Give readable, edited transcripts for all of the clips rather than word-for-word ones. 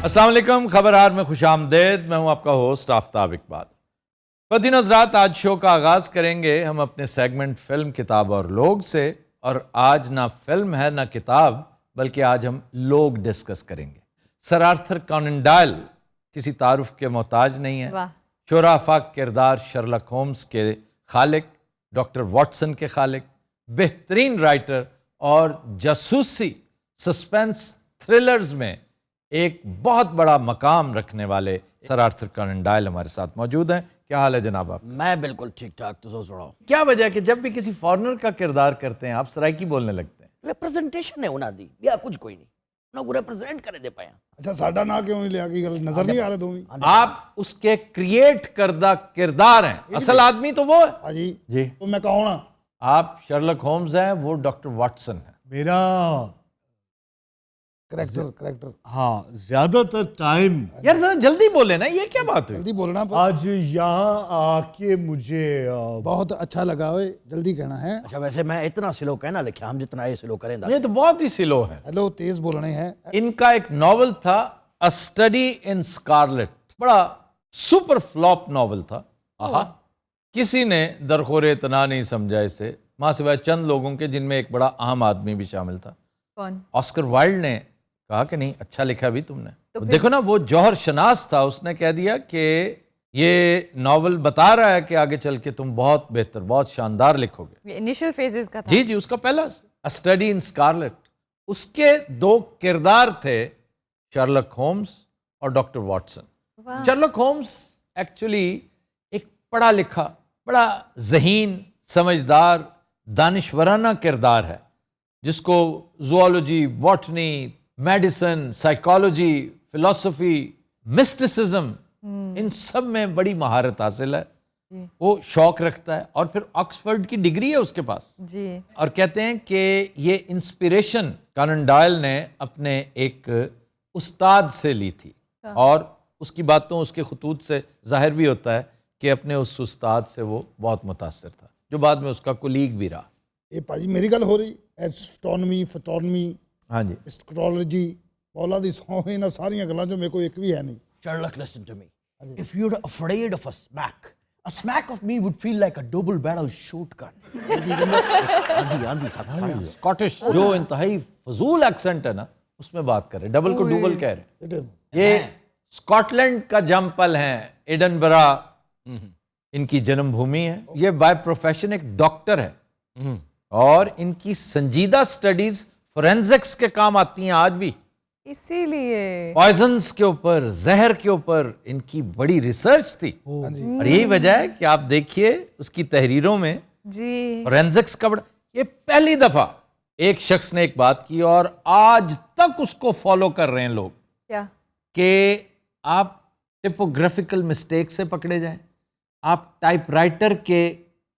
السلام علیکم، خبرہار میں خوش آمدید. میں ہوں آپ کا ہوسٹ آفتاب اقبال. خواتین حضرات، آج شو کا آغاز کریں گے ہم اپنے سیگمنٹ فلم، کتاب اور لوگ سے. اور آج نہ فلم ہے نہ کتاب، بلکہ آج ہم لوگ ڈسکس کریں گے. سر آرتھر کونن ڈائل کسی تعارف کے محتاج نہیں ہے. شعراء افاق کردار شرلک ہومز کے خالق، ڈاکٹر واٹسن کے خالق، بہترین رائٹر اور جاسوسی سسپینس تھرلرز میں ایک بہت بڑا مقام رکھنے والے سر آرتھر کونن ڈائل ہمارے ساتھ موجود ہیں. کیا حال ہے جناب آپ؟ میں بالکل ٹھیک ٹھاک. تو سناؤ کیا وجہ ہے کہ جب بھی کسی فارنر کا کردار کرتے ہیں آپ سرائکی بولنے لگتے ہیں؟ ریپرزنٹیشن ہے انہاں دی یا کچھ کوئی نہیں، انہاں کو ریپرزینٹ کرے دے پایا. اچھا ساڈا نا کیوں نہیں لیا کی گل نظر نہیں آ رہے دوویں؟ آپ اس کے کریٹ کردہ کردار ہیں، اصل آدمی تو وہ ہے. ہاں جی جی تو میں کہوں نا آپ شرلک ہومز ہیں، وہ ڈاکٹر واٹسن ہیں. میرا کریکٹر ہاں زیادہ تر ٹائم یار ذرا جلدی بولے نا، یہ کیا بات ہوئی؟ جلدی بولنا آج یہاں آ کے مجھے بہت اچھا لگا ہوئے، جلدی کہنا ہے. اچھا ویسے میں اتنا سلو کہنا لکھا، ہم جتنا یہ سلو کریں دا. یہ تو بہت ہی سلو ہے. ہیلو تیز بولنے ہیں. ان کا ایک ناول تھا A Study in Scarlet، بڑا سپر فلاپ ناول تھا. کسی نے درخور اعتنا نہیں سمجھا اسے، ماں سوائے چند لوگوں کے، جن میں ایک بڑا اہم آدمی بھی شامل تھا. کون؟ آسکر وائلڈ نے کہا کہ نہیں اچھا لکھا بھی تم نے. دیکھو نا، وہ جوہر شناس تھا، اس نے کہہ دیا کہ یہ ناول بتا رہا ہے کہ آگے چل کے تم بہت بہتر، بہت شاندار لکھو گے. انیشل فیزز کا تھا. جی اس کا پہلا A Study in Scarlet. اس کے دو کردار تھے، شرلک ہومز اور ڈاکٹر واٹسن. شرلک ہومز ایکچولی ایک پڑھا لکھا، بڑا ذہین، سمجھدار، دانشورانہ کردار ہے، جس کو زوالوجی، باٹنی، میڈیسن، سائیکالوجی، فلسفی، مسٹسزم، ان سب میں بڑی مہارت حاصل ہے. وہ شوق رکھتا ہے اور پھر آکسفورڈ کی ڈگری ہے اس کے پاس. جی. اور کہتے ہیں کہ یہ انسپریشن کونن ڈائل نے اپنے ایک استاد سے لی تھی، اور اس کی باتوں، اس کے خطوط سے ظاہر بھی ہوتا ہے کہ اپنے اس استاد سے وہ بہت متاثر تھا، جو بعد میں اس کا کولیگ بھی رہا. یہ پاجی میری گل ہو رہی ایسٹرونومی، فوٹونومی، ہاں جی، اسٹرولوجی، مولا دی سو انہاں ساریاں گلاں جو میرے کو ایک بھی ہے نہیں. Sherlock, listen to me. If you're afraid of a smack of me would feel like a double barrel shotgun. آندھی ساتھ اسکاٹش جو انتہائی فضول ایکسنٹ ہے نا، اس میں بات کر رہے، ڈبل کو ڈوبل کہہ رہے. یہ اسکاٹ لینڈ کا جمپل ہیں، ایڈنبرا ان کی جنم بھومی ہے. یہ بائی پروفیشن ایک ڈاکٹر ہے، اور ان کی سنجیدہ سٹڈیز فورینزکس کے کام آتی ہیں آج بھی. اسی لیے پوائزنز کے اوپر، زہر کے اوپر ان کی بڑی ریسرچ تھی. اور یہی وجہ ہے کہ آپ دیکھیے اس کی تحریروں میں جی فورینزکس کا بڑا، یہ پہلی دفعہ ایک شخص نے ایک بات کی اور آج تک اس کو فالو کر رہے ہیں لوگ، کیا کہ آپ ٹپوگرافیکل مسٹیک سے پکڑے جائیں، آپ ٹائپ رائٹر کے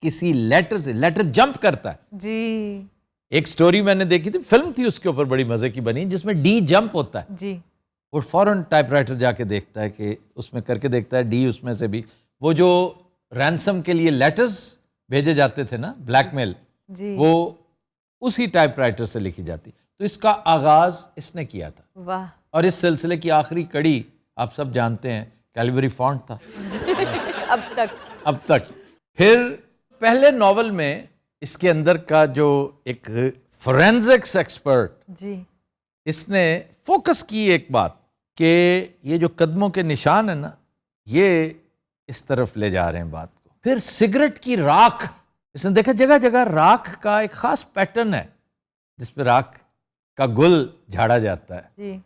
کسی لیٹر سے، لیٹر جمپ کرتا ہے. جی. ایک سٹوری میں نے دیکھی تھی، فلم تھی اس کے اوپر بڑی مزے کی بنی، جس میں ڈی جمپ ہوتا ہے. جی. وہ فوراً ٹائپ رائٹر جا کے دیکھتا ہے کہ اس میں کر کے دیکھتا ہے ڈی، اس میں سے بھی وہ جو رینسم کے لیے لیٹرز بھیجے جاتے تھے نا، بلیک میل، جی. وہ اسی ٹائپ رائٹر سے لکھی جاتی. تو اس کا آغاز اس نے کیا تھا. واہ. اور اس سلسلے کی آخری کڑی آپ سب جانتے ہیں، کیلیبری فونٹ تھا اب تک. پھر پہلے ناول میں اس کے اندر کا جو ایک فورینزکس ایکسپرٹ، جی، اس نے فوکس کی ایک بات کہ یہ جو قدموں کے نشان ہیں نا، یہ اس طرف لے جا رہے ہیں بات کو. پھر سگریٹ کی راکھ، اس نے دیکھا جگہ جگہ راکھ کا ایک خاص پیٹرن ہے، جس پہ راکھ کا گل جھاڑا جاتا ہے. جی.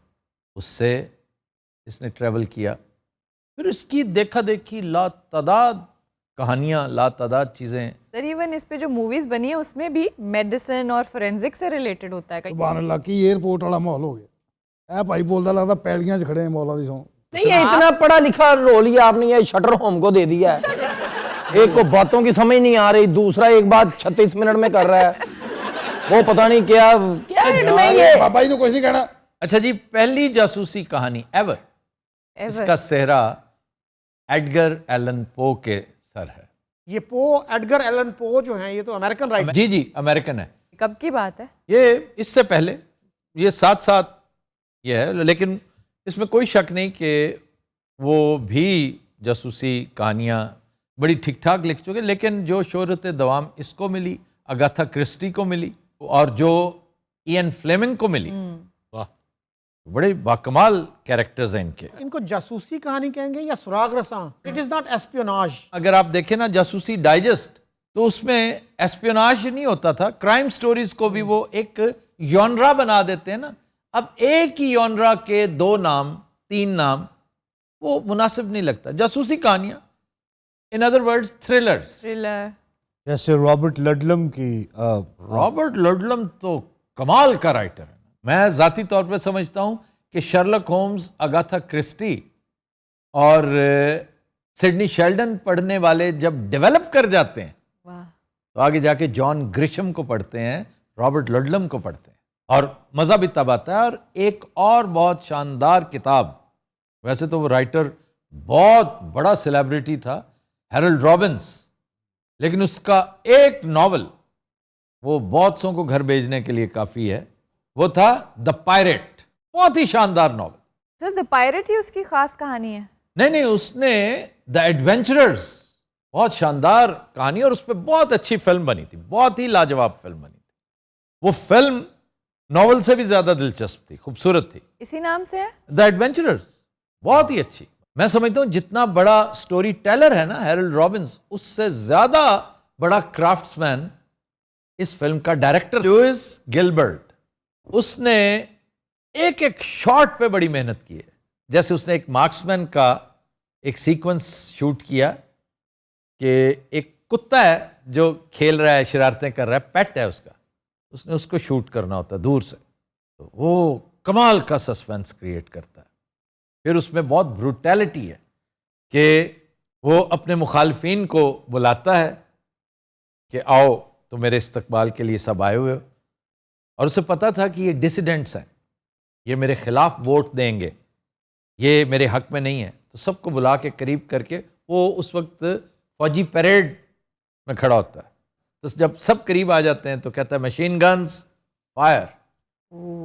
اس سے اس نے ٹریول کیا. پھر اس کی دیکھا دیکھی لا تعداد کہانیاں، لا تعداد چیزیں. تقریباً اس پہ جو موویز بنی ہے اس میں بھی میڈیسن اور فورینزک سے ریلیٹڈ ہوتا ہے. سبحان اللہ کی ایئرپورٹ والا ماحول ہو گیا. اے بھائی بولتا لگتا پیڑیاں کھڑے ہیں مولا دی سو. نہیں، یہ اتنا پڑھا لکھا رول ہی آپ نے یہ شٹر ہوم کو دے دیا ہے. ایک کو باتوں کی سمجھ نہیں آ رہی، دوسرا ایک بات 36 منٹ میں کر رہا ہے، وہ پتہ نہیں کیا بابا جی تو کچھ نہیں کہنا. اچھا جی، پہلی جاسوسی کہانی ایور، اس کا صحرا ایڈگر ایلن پو کے سر ہے. یہ ایڈگر ایلن پو جو ہیں، یہ تو امریکن رائٹر. جی امریکن ہے. کب کی بات ہے؟ یہ اس سے پہلے، یہ ساتھ ساتھ یہ ہے، لیکن اس میں کوئی شک نہیں کہ وہ بھی جاسوسی کہانیاں بڑی ٹھیک ٹھاک لکھ چکے, لیکن جو شہرت دوام اس کو ملی, اگاتھا کرسٹی کو ملی, اور جو ایئن فلیمنگ کو ملی, واہ, بڑے باکمال کیریکٹرز ہیں ان کے. ان کو جاسوسی کہانی کہیں گے یا سراغ رساں؟ It is not espionage. اگر آپ دیکھیں نا جاسوسی ڈائجسٹ, تو اس میں ایسپیوناج نہیں ہوتا تھا, کرائم سٹوریز کو بھی وہ ایک یونرا بنا دیتے ہیں نا. اب ایک ہی یونرا کے 2 نام 3 نام وہ مناسب نہیں لگتا. جاسوسی کہانیاں, ان ادر ورڈز تھرلرز. تھرلر. جیسے رابرٹ لڈلم کی رابرٹ لڈلم تو کمال کا رائٹر ہے. میں ذاتی طور پہ سمجھتا ہوں کہ شرلک ہومز, اگاتھا کرسٹی اور سڈنی شیلڈن پڑھنے والے جب ڈیولپ کر جاتے ہیں واہ. تو آگے جا کے جان گرشم کو پڑھتے ہیں, رابرٹ لڈلم کو پڑھتے ہیں, اور مزہ بھی تب آتا ہے. اور ایک اور بہت شاندار کتاب, ویسے تو وہ رائٹر بہت بڑا سیلیبریٹی تھا, ہیرلڈ رابنس, لیکن اس کا ایک ناول وہ بہت سوں کو گھر بھیجنے کے لیے کافی ہے, وہ تھا دا پائریٹ. بہت ہی شاندار ناول. سر دا پائریٹ ہی اس کی خاص کہانی ہے؟ نہیں, اس نے دا ایڈونچررز, بہت شاندار کہانی, اور اس پہ بہت اچھی فلم بنی تھی, بہت ہی لاجواب فلم بنی تھی. وہ فلم ناول سے بھی زیادہ دلچسپ تھی, خوبصورت تھی. اسی نام سے ہے دا ایڈونچررز, بہت ہی اچھی. میں سمجھتا ہوں جتنا بڑا سٹوری ٹیلر ہے نا ہیرلڈ رابنس, اس سے زیادہ بڑا کرافٹس مین اس فلم کا ڈائریکٹر لوئس گلبرٹ. اس نے ایک ایک شاٹ پہ بڑی محنت کی ہے. جیسے اس نے ایک مارکس مین کا ایک سیکوینس شوٹ کیا کہ ایک کتا ہے جو کھیل رہا ہے, شرارتیں کر رہا ہے, پیٹ ہے اس کا, اس نے اس کو شوٹ کرنا ہوتا ہے دور سے, تو وہ کمال کا سسپینس کریٹ کرتا ہے. پھر اس میں بہت بروٹیلٹی ہے کہ وہ اپنے مخالفین کو بلاتا ہے کہ آؤ تو میرے استقبال کے لیے سب آئے ہوئے ہو, اور اسے پتا تھا کہ یہ ڈسیڈنٹس ہیں, یہ میرے خلاف ووٹ دیں گے, یہ میرے حق میں نہیں ہے. تو سب کو بلا کے قریب کر کے, وہ اس وقت فوجی پیریڈ میں کھڑا ہوتا ہے, تو جب سب قریب آ جاتے ہیں تو کہتا ہے مشین گنز فائر,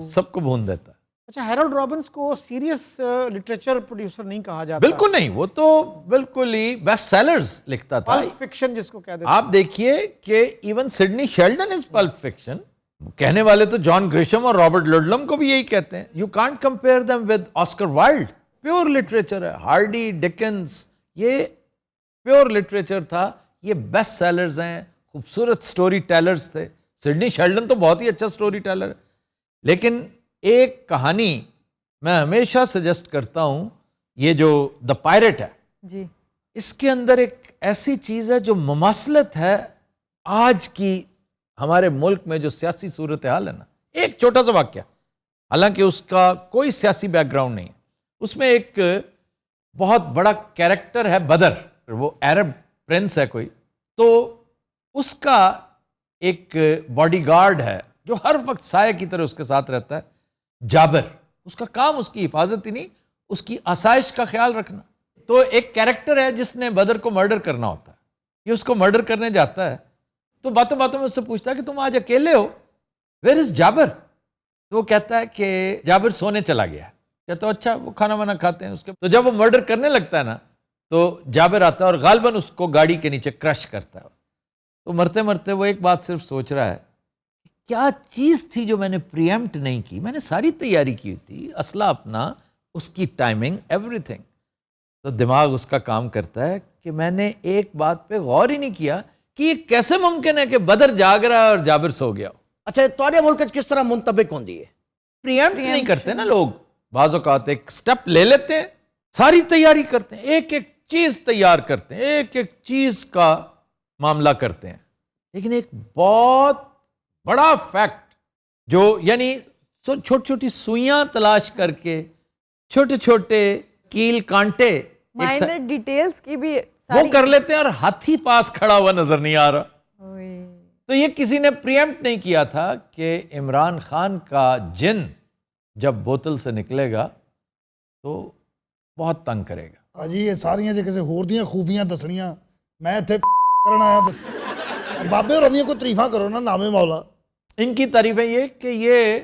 سب کو بھون دیتا ہے. اچھا, ہیرلڈ رابنس کو سیریس لٹریچر پروڈیوسر نہیں کہا جاتا. بالکل نہیں, وہ تو بالکل ہی بیسٹ سیلرز لکھتا تھا. پلپ فکشن جس کو کہتے ہیں. آپ دیکھیے کہ even Sydney Sheldon is pulp fiction. کہنے والے تو جان گرشم اور رابرٹ لڈلم کو بھی یہی کہتے ہیں. You can't compare them with Oscar Wilde. Pure literature ہے. ہارڈی, ڈکنز, یہ پیور لٹریچر تھا. یہ بیسٹ سیلرز ہیں, خوبصورت سٹوری ٹیلرز تھے. سڈنی شیلڈن تو بہت ہی اچھا سٹوری ٹیلر ہے. لیکن ایک کہانی میں ہمیشہ سجیسٹ کرتا ہوں, یہ جو دا پائریٹ ہے, جی, اس کے اندر ایک ایسی چیز ہے جو مماثلت ہے آج کی ہمارے ملک میں جو سیاسی صورتحال ہے نا. ایک چھوٹا سا واقعہ, حالانکہ اس کا کوئی سیاسی بیک گراؤنڈ نہیں ہے. اس میں ایک بہت بڑا کیریکٹر ہے بدر, وہ عرب پرنس ہے کوئی, تو اس کا ایک باڈی گارڈ ہے جو ہر وقت سایہ کی طرح اس کے ساتھ رہتا ہے, جابر. اس کا کام اس کی حفاظت ہی نہیں, اس کی آسائش کا خیال رکھنا. تو ایک کیریکٹر ہے جس نے بدر کو مرڈر کرنا ہوتا ہے, یہ اس کو مرڈر کرنے جاتا ہے, تو باتوں باتوں میں اس سے پوچھتا ہے کہ تم آج اکیلے ہو, ویئر از جابر؟ تو وہ کہتا ہے کہ جابر سونے چلا گیا. کہتا ہے اچھا, وہ کھانا وانا کھاتے ہیں اس کے. تو جب وہ مرڈر کرنے لگتا ہے نا, تو جابر آتا ہے اور غالباً اس کو گاڑی کے نیچے کرش کرتا ہے. تو مرتے مرتے وہ ایک بات صرف سوچ رہا ہے, کیا چیز تھی جو میں نے پریمپٹ نہیں کی. میں نے ساری تیاری کی تھی, اسلحہ اپنا, اس کی ٹائمنگ, ایوری تھنگ. تو دماغ اس کا کام کرتا ہے کہ میں نے ایک بات پہ غور ہی نہیں کیا کہ یہ کیسے ممکن ہے کہ بدر جاگ رہا ہے اور جابر سو گیا. اچھا تواڈے ملک کس طرح منطبق ہوندی ہے؟ پریمپٹ نہیں کرتے نا لوگ. بعض اوقات ایک سٹیپ لے لیتے ہیں, ساری تیاری کرتے ہیں, ایک ایک چیز تیار کرتے ہیں, ایک ایک چیز کا معاملہ کرتے ہیں, لیکن ایک بہت بڑا فیکٹ جو یعنی چھوٹی چھوٹی سوئیاں تلاش کر کے, چھوٹے چھوٹے کیل کانٹے, مائنر ڈیٹیلز کی بھی وہ کر لیتے ہیں, اور ہاتھی پاس کھڑا ہوا نظر نہیں آ رہا. اوئے. تو یہ کسی نے پریمپٹ نہیں کیا تھا کہ عمران خان کا جن جب بوتل سے نکلے گا تو بہت تنگ کرے گا. جی یہ ساریاں جے کسی ہور دیاں خوبیاں دسنیاں, میں اتنے کرنا آیا بابے اور کو تعریفاں کرو نا, نام مولا. ان کی تعریفیں یہ کہ یہ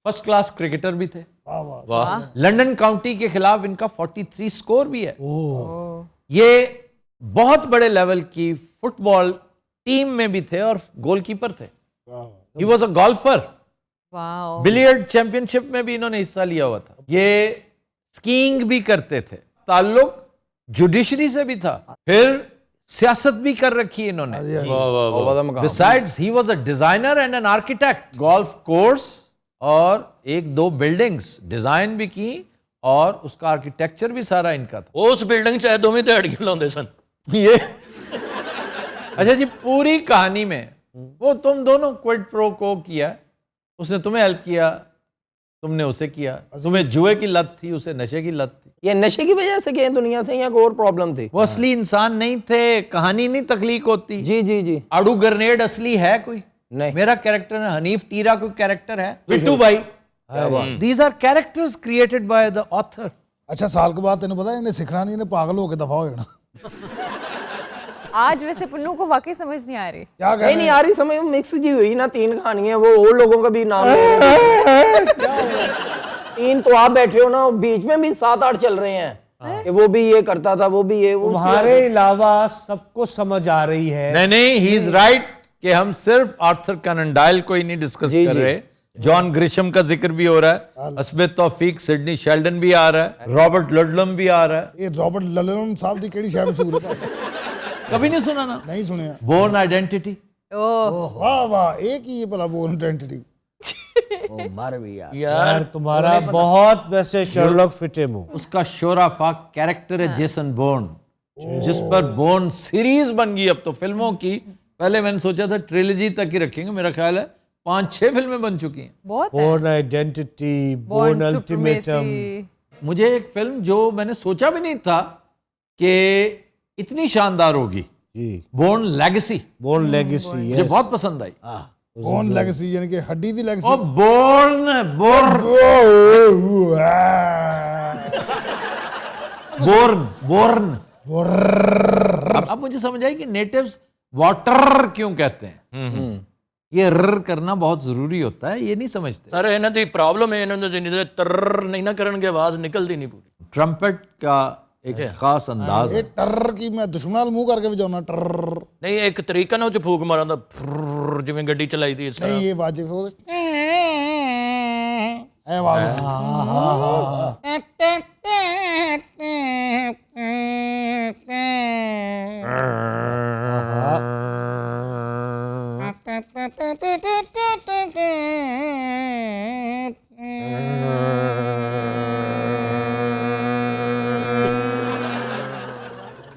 فرسٹ کلاس کرکٹر بھی تھے, واہ لندن کاؤنٹی کے خلاف ان کا 43 سکور بھی ہے. یہ بہت بڑے لیول کی فٹ بال ٹیم میں بھی تھے اور گول کیپر تھے. He was a golfer. Wow. Billiard championship میں بھی انہوں نے حصہ لیا ہوا تھا. یہ سکینگ بھی کرتے تھے. تعلق جوڈیشری سے بھی تھا. پھر سیاست بھی کر رکھی انہوں نے. Besides, he was a designer and an architect. Golf course اور 1-2 بلڈنگز ڈیزائن بھی کی اور اس کا آرکیٹیکچر بھی سارا ان کا تھا. اس بلڈنگ چاہے دونوں دہڑیاں لاؤندے سن. یہ اچھا جی, پوری کہانی میں وہ تم دونوں کوئڈ پرو کو کیا, اس نے تمہیں ہیلپ کیا, تم نے اسے کیا. تمہیں جوئے کی لت تھی, اسے نشے کی لت تھی. یہ نشے کی وجہ سے گئے دنیا سے یا کوئی اور پرابلم تھی؟ وہ اصلی انسان نہیں تھے, کہانی نہیں تخلیق ہوتی. جی جی جی. اڑو گرنیڈ اصلی ہے کوئی نہیں. میرا کیریکٹر ہے, حنیف ٹیرا کوئی کیریکٹر ہے, بٹو بھائی. These are characters created by the author. اچھا سال کے بعد تینوں پتا انہیں سکھنا نہیں, انہیں پاگل ہو کے دفاع ہو جانا. آج ویسے پنو کو واقعی سمجھ نہیں آ رہی. کیا کہہ نہیں آ رہی سمجھ, مکس جی ہوئی نا. 3 کہانیاں, وہ اور لوگوں کا بھی نام لے رہے ہیں. 3 تو آپ بیٹھے ہو نا, بیچ میں بھی 7-8 چل رہے ہیں کہ وہ بھی یہ کرتا تھا, وہ بھی یہ. تمہارے علاوہ سب کو سمجھ آ رہی ہے. نہیں, ہی از رائٹ کہ ہم صرف آرتھر کنن ڈائل کو ہی نہیں ڈسکس کر رہے. جان گریشم کا ذکر بھی ہو رہا ہے, عصمت توفیق, سڈنی شیلڈن بھی آ رہا ہے, رابرٹ لڈلم بھی آ رہا ہے. یہ رابرٹ لڈلم صاحب دی کیڑی شے مشہور ہے؟ کبھی نہیں سنا نا؟ نہیں سنیا. Born identity. واہ واہ, ایک ہی یہ بلا بورن آئیڈینٹی. یار تمہارا بہت ویسے شرلک فٹم ہو. اس کا شورا فاق کیریکٹر ہے جیسن بورن, جس پر بورن سیریز بن گئی اب تو فلموں کی. پہلے میں نے سوچا تھا ٹریلوجی تک ہی رکھیں گے, میرا خیال ہے 5-6 فلمیں بن چکی ہیں. Born identity, born ultimatum. مجھے ایک فلم جو میں نے سوچا بھی نہیں تھا کہ اتنی شاندار ہوگی, بورن لیگسی. بورن لیگسی مجھے بہت پسند آئی. بورن لیگسی یعنی کہ ہڈی دی لیگسی. اور بورن اب مجھے سمجھ آئی کہ نیٹیوز واٹر کیوں کہتے ہیں. یہ رر کرنا بہت ضروری ہوتا ہے, یہ نہیں سمجھتے. سر انہاں دی پرابلم ہے, انہاں دے تر نہیں نہ کرن گے آواز نکلدی نہیں پوری. ٹرمپٹ کا ایک خاص انداز ہے. یہ ٹر کی میں دشمنال منہ کر کے وجاؤنا ٹر. نہیں ایک طریقہ نہ پھوک مارن دا, جویں گڈی چلائی دی اس طرح. نہیں یہ واجب ہو اے واہ.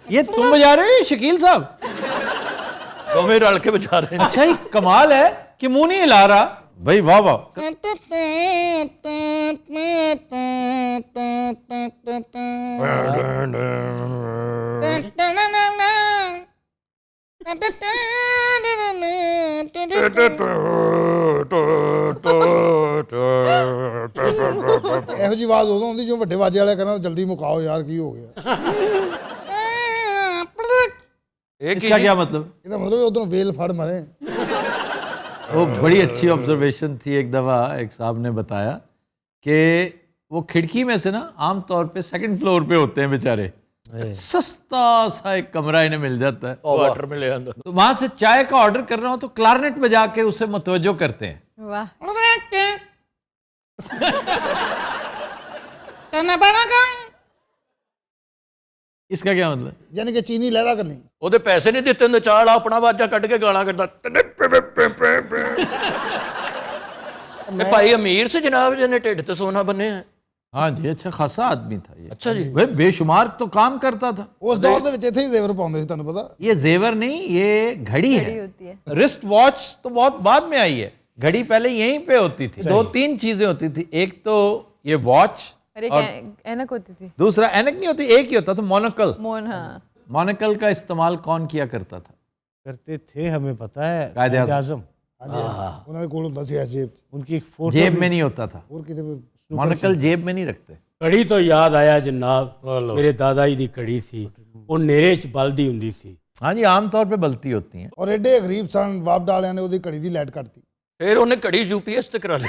یہ تم بجا رہے ہو شکیل صاحب؟ دونوں رل کے بجا رہے ہیں. اچھا یہ کمال ہے کہ منہ نہیں ہلا رہا بھائی. واہ واہ. ਇਹੋ ਜੀ ਆਵਾਜ਼ ਉਦੋਂ ਹੁੰਦੀ ਜੋ ਵੱਡੇ ਵਾਜੇ ਵਾਲੇ ਕਹਿੰਦਾ ਜਲਦੀ ਮੁਕਾਓ ਯਾਰ ਕੀ ਹੋ ਗਿਆ. اس کا کیا مطلب؟ ਇਹਦਾ ਮਤਲਬ ਉਧਰੋਂ ਵੇਲ ਫੜ ਮਰੇ. وہ بڑی اچھی آبزرویشن تھی. ایک دفعہ ایک صاحب نے بتایا کہ وہ کھڑکی میں سے نا عام طور پہ 2nd فلور پہ ہوتے ہیں بیچارے, سستا سا ایک کمرہ انہیں مل جاتا ہے, واٹر میں لے آندا. تو وہاں سے چائے کا آرڈر کر رہا ہوں تو کلارنیٹ بجا کے اسے متوجہ کرتے ہیں. واہ. اس کا کیا مطلب؟ یعنی کہ چینی لہدا کرنی. او دے پیسے نہیں دیتے ہوں, چاڑ اپنا واجا کٹ کے گانا کرتا. بھائی امیر سے جناب جی نے ٹھڈ تے سونا بنے ہیں. ہاں جی, اچھا خاصا آدمی تھا یہ. اچھا جی. وہ بے شمار تو کام کرتا تھا. اس دور دے وچ ایتھے ہی زیور پاؤندے سی, تانوں پتہ. یہ زیور نہیں, یہ گھڑی ہے. ہوتی ہے. رسٹ واچ تو بہت بعد میں آئی ہے, گھڑی پہلے یہیں پہ ہوتی تھی. 2-3 چیزیں ہوتی تھی. ایک تو یہ واچ, اور اینک ہوتی تھی. دوسرا اینک نہیں ہوتی, ایک ہی ہوتا تھا مونوکل. ہاں. مونوکل کا استعمال کون کیا کرتا تھا؟ کرتے تھے, ہمیں پتہ ہے, قائد اعظم. انہاں دے کول ہوندا سی جیب. ان کی ایک فوٹو جیب میں نہیں ہوتا تھا. اور کتے مونوکل جیب میں نہیں رکھتے. کڑی تو یاد آیا جناب, میرے دادا جی دی کڑی تھی, وہ نیرے چ بلدی ہوندی سی. ہاں جی, عام طور پہ بلتی ہوتی ہیں. اور ایڈے غریب سن, باپ ڈالیاں نے اودی کڑی دی لائٹ کٹتی. پھر انہیں کڑی یو پی ایس تے کرا لی.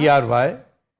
ERY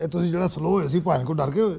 ਇਹ ਤੁਸੀਂ ਜਿਹੜਾ ਸਲੋ ਹੋਏ ਸੀ ਭਾਣ ਕੋ ਡਰ ਗਏ ਹੋਏ।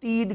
3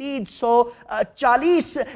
340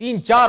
3-4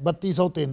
3203।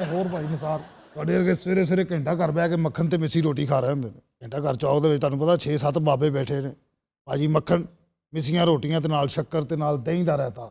ਹੋਰ ਭਾਈ ਨਿਸਾਰ ਤੁਹਾਡੇ ਵਰਗੇ ਸਵੇਰੇ ਸਵੇਰੇ ਘੰਟਾ ਘਰ ਬਹਿ ਕੇ ਮੱਖਣ ਤੇ ਮਿੱਸੀ ਰੋਟੀ ਖਾ ਰਹੇ ਹੁੰਦੇ ਨੇ। ਘੰਟਾ ਘਰ ਚੌਕ ਦੇ ਵਿੱਚ ਤੁਹਾਨੂੰ ਪਤਾ 6-7 ਬਾਬੇ ਬੈਠੇ ਨੇ, ਭਾਜੀ ਮੱਖਣ ਮਿੱਸੀਆਂ ਰੋਟੀਆਂ ਤੇ ਨਾਲ ਸ਼ੱਕਰ ਤੇ ਨਾਲ ਦਹੀਂ ਦਾ ਰਾਇਤਾ।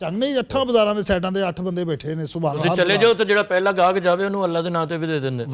ਚੰਗ ਨਹੀਂ 8 ਬਾਜ਼ਾਰਾਂ ਦੇ ਸਾਈਡਾਂ ਦੇ 8 ਬੰਦੇ ਬੈਠੇ ਨੇ ਸੁਭਾਨ ਤੁਸੀਂ ਚਲੇ ਜਾਓ ਤੇ ਜਿਹੜਾ ਪਹਿਲਾ ਗਾਹਕ ਜਾਵੇ ਉਹਨੂੰ ਅੱਲਾ ਦੇ ਨਾਂ ਤੇ ਵੀ ਦੇ ਦਿੰਦੇ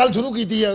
ਗੱਲ ਸ਼ੁਰੂ ਕੀਤੀ ਹੈ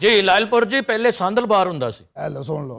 ਜੀ ਲਾਇਲਪੁਰ ਜੀ ਪਹਿਲੇ ਸੰਦਲਬਾਰ ਹੁੰਦਾ ਸੀ ਇਹ ਲਓ ਸੁਣ ਲਓ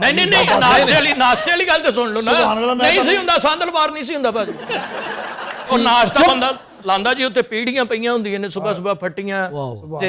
ਨਹੀਂ ਨਾਸ਼ਤੇ ਵਾਲੀ ਗੱਲ ਤਾਂ ਸੁਣ ਲਓ ਸੁਭਾਨ ਅੱਲਾਹ, ਨਾ ਮੈਂ ਨਹੀਂ ਸੀ ਤਾਂ- ਹੁੰਦਾ ਸੰਦਲਬਾਰ ਨਹੀਂ ਸੀ ਹੁੰਦਾ ਭਾਜੀ ਉਹ ਨਾਸ਼ਤਾ ਬੰਦਾ ਲਾਂਦਾ ਜੀ ਉੱਤੇ ਪੀੜੀਆਂ ਪਈਆਂ ਹੁੰਦੀਆਂ ਨੇ ਸਵੇਰ ਸਵੇਰ ਫੱਟੀਆਂ ਤੇ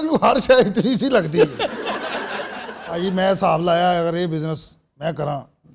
ਨੂੰ ਹਰ ਸ਼ੈ ਇਤਨੀ ਸੀ ਲੱਗਦੀ ਹੈ ਭਾਜੀ ਮੈਂ ਹਿਸਾਬ ਲਾਇਆ ਅਗਰ ਇਹ ਬਿਜ਼ਨਸ ਮੈਂ ਕਰਾਂ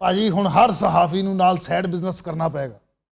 ਭਾਜੀ ਹੁਣ ਹਰ ਸਹਾਫੀ ਨੂੰ ਨਾਲ ਸਾਈਡ ਬਿਜ਼ਨਸ ਕਰਨਾ ਪਏਗਾ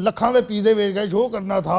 ਲੱਖਾਂ ਦੇ ਪੀਜ਼ੇ ਵੇਚ ਗਏ ਸ਼ੋਅ ਕਰਨਾ ਥਾ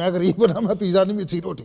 ਮੈਂ ਗਰੀਬ ਬਣਾ ਮੈਂ ਪੀਜ਼ਾ ਨਹੀਂ ਮਿੱਸੀ ਰੋਟੀ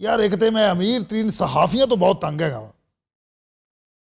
ਯਾਰ ਇੱਕ ਤੇ ਮੈਂ ਅਮੀਰ ਤਰੀਨ ਸਹਾਫੀਆਂ ਤੋਂ ਬਹੁਤ ਤੰਗ ਹੈਗਾ ਵਾ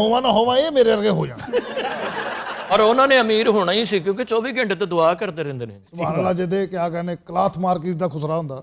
ਹੋਵਾਂ ਨਾ ਹੋਵਾਂ ਇਹ ਮੇਰੇ ਵਰਗੇ ਹੋ ਜਾਣ ਔਰ ਉਹਨਾਂ ਨੇ ਅਮੀਰ ਹੋਣਾ ਹੀ ਸੀ ਕਿਉਂਕਿ 24 ਘੰਟੇ ਤੇ ਦੁਆ ਕਰਦੇ ਰਹਿੰਦੇ ਨੇ ਸੁਭਾਨ ਅੱਲਾਹ ਜਿਹਦੇ ਕਿਆ ਕਹਿੰਦੇ ਕਲਾਥ ਮਾਰਕੀਟ ਦਾ ਖੁਸਰਾ ਹੁੰਦਾ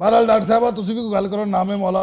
ਬਹਰਹਾਲ ਡਾਕਟਰ ਸਾਹਿਬਾ ਤੁਸੀਂ ਵੀ ਕੋਈ ਗੱਲ ਕਰੋ ਨਾਮੇ ਮੌਲਾ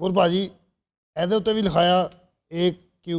ਹੋਰ ਭਾਜੀ ਇਹਦੇ ਉੱਤੇ ਵੀ ਲਿਖਾਇਆ AQ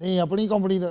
ਨਹੀਂ ਆਪਣੀ ਕੰਪਨੀ ਦਾ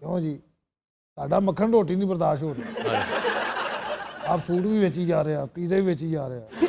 ਕਿਉਂ ਜੀ ਸਾਡਾ ਮੱਖਣ ਰੋਟੀ ਨਹੀਂ ਬਰਦਾਸ਼ਤ ਹੋ ਰਹੀ ਆਪ ਸੂਟ ਵੀ ਵੇਚੀ ਜਾ ਰਹੇ ਆ ਪੀਜ਼ੇ ਵੀ ਵੇਚੀ ਜਾ ਰਹੇ ਆ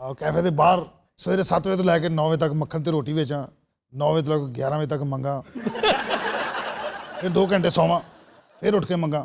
ਆ ਕੈਫੇ ਦੇ ਬਾਹਰ ਸਵੇਰੇ 7 ਵਜੇ ਤੋਂ ਲੈ ਕੇ 9 ਵਜੇ ਤੱਕ ਮੱਖਣ ਤੇ ਰੋਟੀ ਵੇਚਾਂ 9 ਵਜੇ ਤੋਂ ਲੈ ਕੇ 11 ਵਜੇ ਤੱਕ ਮੰਗਾ ਫਿਰ 2 ਘੰਟੇ ਸੌਵਾਂ ਫਿਰ ਉੱਠ ਕੇ ਮੰਗਾ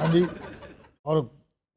ਹਾਂਜੀ ਔਰ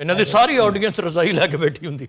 ਇਹਨਾਂ ਦੀ ਸਾਰੀ ਆਡੀਅנס ਰਜ਼ਾਈ ਲੈ ਕੇ ਬੈਠੀ ਹੁੰਦੀ।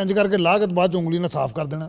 ਇੰਜ ਕਰਕੇ ਲਾ ਕੇ ਬਾਅਦ ਚ ਉਂਗਲੀ ਨਾਲ ਸਾਫ਼ ਕਰ ਦੇਣਾ।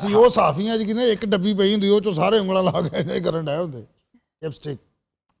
ਸੀ ਉਹ ਸਾਫੀਆਂ ਜੀ ਕਿਨੇ ਇੱਕ ਡੱਬੀ ਪਈ ਹੁੰਦੀ, ਉਹ ਚੋਂ ਸਾਰੇ ਉਂਗਲਾਂ ਲਾ ਕੇ ਨਹੀਂ ਕਰਨ ਡਏ ਹੁੰਦੇ। ਲਿਪਸਟਿਕ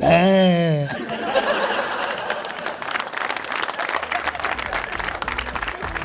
ਬੈ।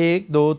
1 2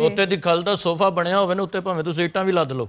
ਉੱਤੇ ਦੀ ਖਲ ਦਾ ਸੋਫਾ ਬਣਿਆ ਹੋਵੇ ਨਾ, ਉੱਤੇ ਭਾਵੇਂ ਤੁਸੀਂ ਇੱਟਾਂ ਵੀ ਲੱਦ ਲਓ।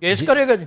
ਕੇਸ ਕਰੇਗਾ ਜੀ।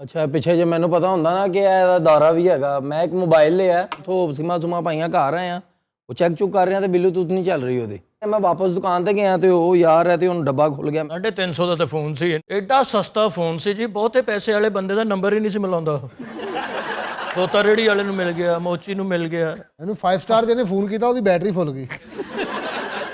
ਅੱਛਾ ਪਿੱਛੇ ਜੇ ਮੈਨੂੰ ਪਤਾ ਹੁੰਦਾ ਨਾ ਕਿ ਇਹਦਾ ਦਾਰਾ ਵੀ ਹੈਗਾ, ਮੈਂ ਇੱਕ ਮੋਬਾਈਲ ਲਿਆ ਤੋਂ ਸਿਮਾ ਸੁਮਾ ਪਾਈਆਂ ਘਰ ਆਏ ਆ, ਉਹ ਚੈੱਕ ਚੁੱਕ ਕਰ ਰਹੇ ਆ ਤੇ ਬਲੂਟੂਥ ਨਹੀਂ ਚੱਲ ਰਹੀ ਉਹਦੀ। ਮੈਂ ਵਾਪਸ ਦੁਕਾਨ ਤੇ ਗਿਆ ਤੇ ਉਹ ਯਾਰ ਹੈ ਤੇ ਉਹਨੂੰ ਡੱਬਾ ਖੁੱਲ ਗਿਆ। 350 ਦਾ ਤਾਂ ਫੋਨ ਸੀ, ਐਡਾ ਸਸਤਾ ਫੋਨ ਸੀ ਜੀ, ਬਹੁਤੇ ਪੈਸੇ ਵਾਲੇ ਬੰਦੇ ਦਾ ਨੰਬਰ ਹੀ ਨਹੀਂ ਸੀ ਮਿਲਾਉਂਦਾ। ਤੋਤਾ ਰੇੜੀ ਵਾਲੇ ਨੂੰ ਮਿਲ ਗਿਆ, ਮੋਚੀ ਨੂੰ ਮਿਲ ਗਿਆ। ਇਹਨੂੰ 5 ਸਟਾਰ ਜਿਹਨੇ ਫੋਨ ਕੀਤਾ ਉਹਦੀ ਬੈਟਰੀ ਫੁੱਲ ਗਈ।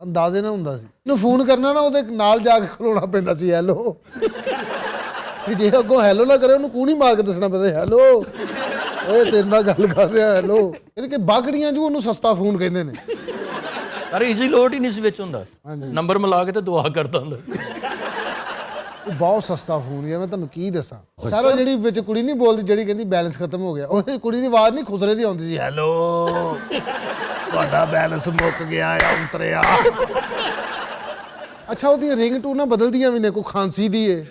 ਅੰਦਾਜ਼ੇ ਨਾਲ ਹੁੰਦਾ ਸੀ। ਇਹਨੂੰ ਫੋਨ ਕਰਨਾ ਨਾ ਉਹਦੇ ਨਾਲ ਜਾ ਕੇ ਖਲੋਣਾ ਪੈਂਦਾ ਸੀ, ਹੈਲੋ। ਤੇ ਜੇ ਅੱਗੋਂ ਹੈਲੋ ਨਾ ਕਰੇ ਉਹਨੂੰ ਕੂਣੀ ਮਾਰ ਕੇ ਦੱਸਣਾ ਪੈਂਦਾ, ਹੈਲੋ ਓਏ ਤੇਰੇ ਨਾਲ ਗੱਲ ਕਰ ਰਿਹਾ, ਹੈਲੋ। ਯਾਨੀ ਕਿ ਬਾਗੜੀਆਂ ਜੋ ਉਹਨੂੰ ਸਸਤਾ ਫੋਨ ਕਹਿੰਦੇ ਨੇ। ਪਰ ਈਜ਼ੀ ਲੋਡ ਹੀ ਨਹੀਂ ਸੀ ਵਿੱਚ ਹੁੰਦਾ, ਨੰਬਰ ਮਿਲਾ ਕੇ ਤੇ ਦੁਆ ਕਰਦਾ ਹੁੰਦਾ ਸੀ। ਉਹ ਬਹੁਤ ਸਸਤਾ ਫੋਨ ਯਾਰ, ਮੈਂ ਤੁਹਾਨੂੰ ਕੀ ਦੱਸਾਂ। ਸਾਰਾ ਜਿਹੜੀ ਵਿੱਚ ਕੁੜੀ ਨਹੀਂ ਬੋਲਦੀ, ਜਿਹੜੀ ਕਹਿੰਦੀ ਬੈਲੈਂਸ ਖਤਮ ਹੋ ਗਿਆ, ਉਹ ਕੁੜੀ ਦੀ ਆਵਾਜ਼ ਨਹੀਂ ਖੁਸਰੇ ਦੀ ਆਉਂਦੀ ਸੀ, ਹੈਲੋ ਤੁਹਾਡਾ ਬੈਲੈਂਸ ਮੁੱਕ ਗਿਆ ਆ ਉਤਰਿਆ। ਅੱਛਾ ਉਹਦੀਆਂ ਰਿੰਗ ਟੂਨਾਂ ਬਦਲਦੀਆਂ ਵੀ ਨੇ, ਕੋਈ ਖਾਂਸੀ ਦੀ ਏ,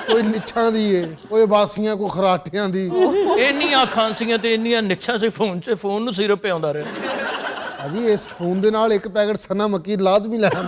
ਕੋਈ ਨਿੱਛਾਂ ਦੀ ਏ, ਕੋਈ ਬਾਸੀਆਂ, ਕੋਈ ਖਰਾਟਿਆਂ ਦੀ। ਇੰਨੀਆਂ ਖਾਂਸੀਆਂ ਤੇ ਇੰਨੀਆਂ ਨਿੱਛਾਂ ਸੀ ਫੋਨ 'ਚ, ਫੋਨ ਨੂੰ ਸਿਰਪ ਆਉਂਦਾ ਰਿਹਾ। ਭਾਜੀ ਇਸ ਫੋਨ ਦੇ ਨਾਲ ਇੱਕ ਪੈਕਟ ਸਨਾ ਮੱਕੀ ਲਾਜ਼ਮੀ ਲੈਣਾ।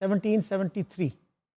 1773।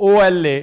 OLA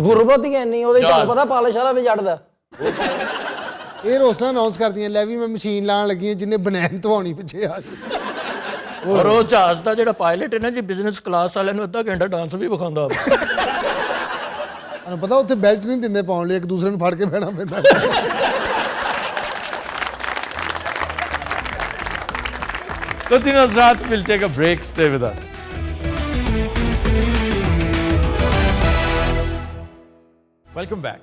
ਗੁਰਬਤ ਹੀ ਨਹੀਂ ਉਹਦੇ ਤੁਹਾਨੂੰ ਪਤਾ ਪਾਲਿਸ਼ ਵਾਲਾ ਵੀ ਜੜਦਾ। ਇਹ ਰੋਸਟਾਂ ਅਨਾਉਂਸ ਕਰਦੀਆਂ, ਲੈ ਵੀ ਮੈਂ ਮਸ਼ੀਨ ਲਾਣ ਲੱਗੀ ਹਾਂ ਜਿੰਨੇ ਬਨੈਨ ਧਵਾਉਣੀ ਪਿੱਛੇ ਆ ਗਈ। ਔਰ ਉਹ ਜਹਾਜ਼ ਦਾ ਜਿਹੜਾ ਪਾਇਲਟ ਹੈ ਨਾ ਜੀ, ਬਿਜ਼ਨਸ ਕਲਾਸ ਵਾਲਿਆਂ ਨੂੰ ਅੱਧਾ ਘੰਟਾ ਡਾਂਸ ਵੀ ਵਿਖਾਉਂਦਾ। ਤੁਹਾਨੂੰ ਪਤਾ ਉੱਥੇ ਬੈਲਟ ਨਹੀਂ ਦਿੰਦੇ ਪਾਉਣ ਲਈ, ਇੱਕ ਦੂਸਰੇ ਨੂੰ ਫੜ ਕੇ ਬਹਿਣਾ ਪੈਂਦਾ। Continue Hazrat, we'll take a break, stay with us. Welcome back.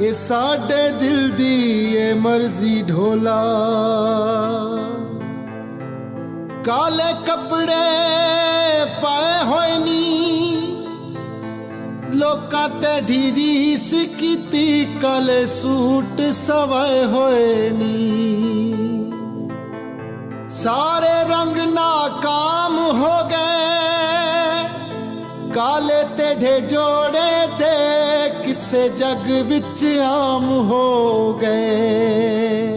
ਇਹ ਸਾਡੇ ਦਿਲ ਦੀ ਏ ਮਰਜ਼ੀ ਢੋਲਾ ਕਾਲੇ ਕੱਪੜੇ ਪਾਏ ਹੋਏ ਨੀ ਲੋਕਾਂ ਤੇ ਢੀਰੀਸ ਕੀਤੀ ਕਾਲੇ ਸੂਟ ਸਵਾਏ ਹੋਏ ਨੀ ਸਾਰੇ ਰੰਗ ਨਾਕਾਮ ਹੋ ਗਏ ਕਾਲੇ ਤੇ ਢੇ ਜੋੜੇ ਤੇ ਕਿਸੇ ਜੱਗ ਵਿੱਚ ਆਮ ਹੋ ਗਏ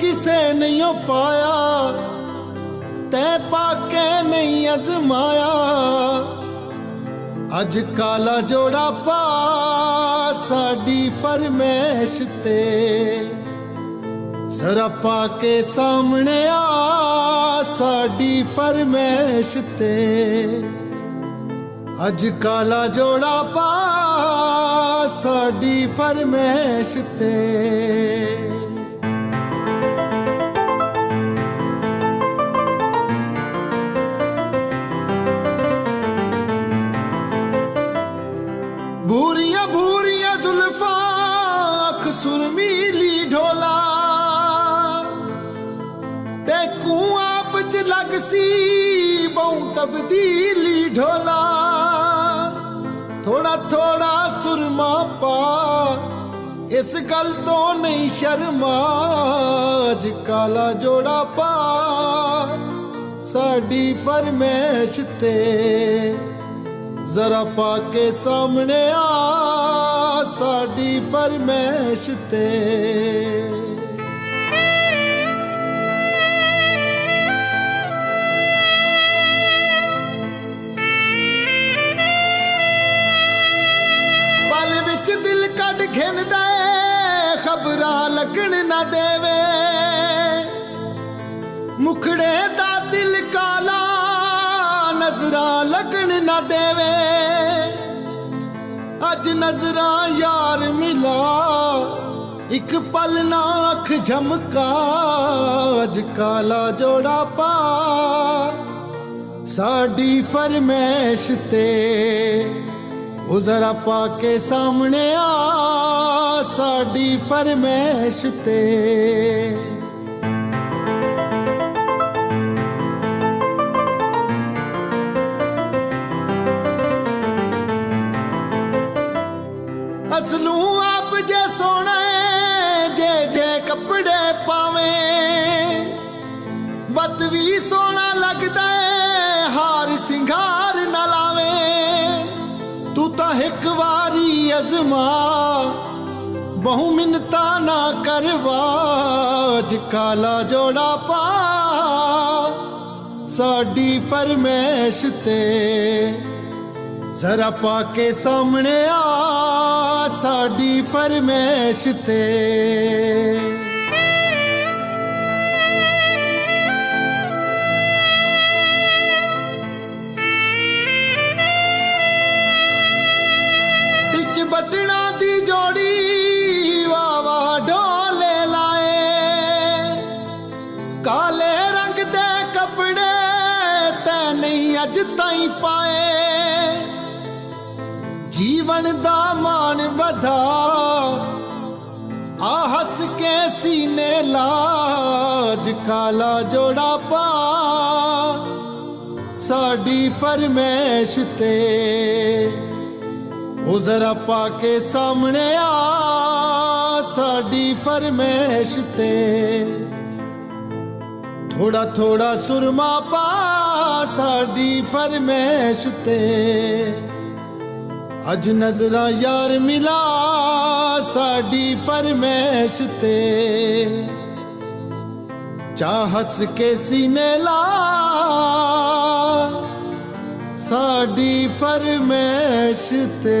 ਕਿਸੇ ਨਹੀਂ ਪਾਇਆ ਤੈ ਪਾ ਕੇ ਨਹੀਂ ਅਜ਼ਮਾਇਆ ਅੱਜ ਕਾਲਾ ਜੋੜਾ ਪਾ ਸਾਡੀ ਫਰਮੈਸ਼ ਤੇ ਜ਼ਰਾ ਪਾ ਕੇ ਸਾਹਮਣੇ ਆ ਸਾਡੀ ਫਰਮੈਸ਼ ਤੇ ਅੱਜ ਕਾਲਾ ਜੋੜਾ ਪਾ ਸਾਡੀ ਫਰਮੈਸ਼ ਤੇ ਭੂਰੀਆਂ ਭੂਰੀਆਂ ਜ਼ੁਲਫਾਂ ਅੱਖ ਸੁਰਮੀਲੀ ਢੋਲਾ ਤੇ ਕੂੰ ਆਪ ਚ ਲੱਗ ਸੀ ਬਹੁ ਤਬਦੀਲੀ ਢੋਲਾ ਥੋੜਾ ਥੋੜਾ ਸੁਰਮਾ ਪਾ ਇਸ ਗੱਲ ਤੋਂ ਨਹੀਂ ਸ਼ਰਮਾ ਅੱਜ ਕਾਲਾ ਜੋੜਾ ਪਾ ਸਾਡੀ ਫਰਮੈਸ਼ ਤੇ ਜ਼ਰਾ ਪਾ ਕੇ ਸਾਹਮਣੇ ਆ ਸਾਡੀ ਫਰਮੈਸ਼ ਤੇ ਪਲ ਵਿੱਚ ਦਿਲ ਕੱਢ ਘਿੰਦਾ ਖਬਰਾਂ ਲੱਗਣ ਨਾ ਦੇਵੇ ਮੁਖੜੇ ਦਾ ਦਿਲ ਕਾਲਾ ਨਜ਼ਰਾਂ ਲੱਗਣ ਨਾ ਦੇਵੇ ਅੱਜ ਨਜ਼ਰਾਂ ਯਾਰ ਮਿਲਾ ਇੱਕ ਪਲ ਨਾ ਅੱਖ ਝਮਕਾ ਅੱਜ ਕਾਲਾ ਜੋੜਾ ਪਾ ਸਾਡੀ ਫਰਮੈਸ਼ ਤੇ ਉਹ ਜ਼ਰਾ ਪਾ ਕੇ ਸਾਹਮਣੇ ਆ ਸਾਡੀ ਫਰਮੈਸ਼ ਤੇ ਅਸਲੂ ਆਪ ਜੇ ਸੋਹਣੇ ਜੇ ਕੱਪੜੇ ਪਾਵੇਂ ਵੱਧ ਵੀ ਸੋਹਣਾ ਲੱਗਦਾ ਏ ਹਾਰ ਸਿੰਗਾਰ ਨਾ ਲਾਵੇ ਤੂੰ ਤਾਂ ਇੱਕ ਵਾਰੀ ਅਜ਼ਮਾ ਬਹੁ ਮਿੰਨਤਾਂ ਨਾ ਕਰਵਾ ਅੱਜ ਕਾਲਾ ਜੋੜਾ ਪਾ ਸਾਡੀ ਫਰਮੈਸ਼ ਤੇ ਜ਼ਰਾ ਪਾ ਕੇ ਸਾਹਮਣੇ ਆ ਸਾਡੀ ਫਰਮੈਸ਼ ਤੇ ਵਿੱਚ ਬਟਣਾ ਦੀ ਜੋੜੀ ਵਾਵਾ ਢੋਲੇ ਲਾਏ ਕਾਲੇ ਰੰਗ ਦੇ ਕੱਪੜੇ ਤੈ ਨਹੀਂ ਅੱਜ ਤਾਈਂ ਪਾਏ ਜੀਵਨ ਦਾ ਮਾਣ ਵਧਾ ਆ ਹੱਸ ਕੇ ਸੀਨੇ ਲਾਜ ਕਾਲਾ ਜੋੜਾ ਪਾ ਸਾਡੀ ਫਰਮੈਸ਼ ਤੇ ਉਹ ਜ਼ਰਾ ਪਾ ਕੇ ਸਾਹਮਣੇ ਆ ਸਾਡੀ ਫਰਮੈਸ਼ ਤੇ ਥੋੜਾ ਥੋੜਾ ਸੁਰਮਾ ਪਾ ਸਾਡੀ ਫਰਮੈਸ਼ ਤੇ ਅੱਜ ਨਜ਼ਰਾਂ ਯਾਰ ਮਿਲਾ ਸਾਡੀ ਫਰਮੈਸ਼ ਤੇ ਚਾਹ ਹੱਸ ਕੇ ਸੀਨੇ ਲਾ ਸਾਡੀ ਫਰਮੈਸ਼ ਤੇ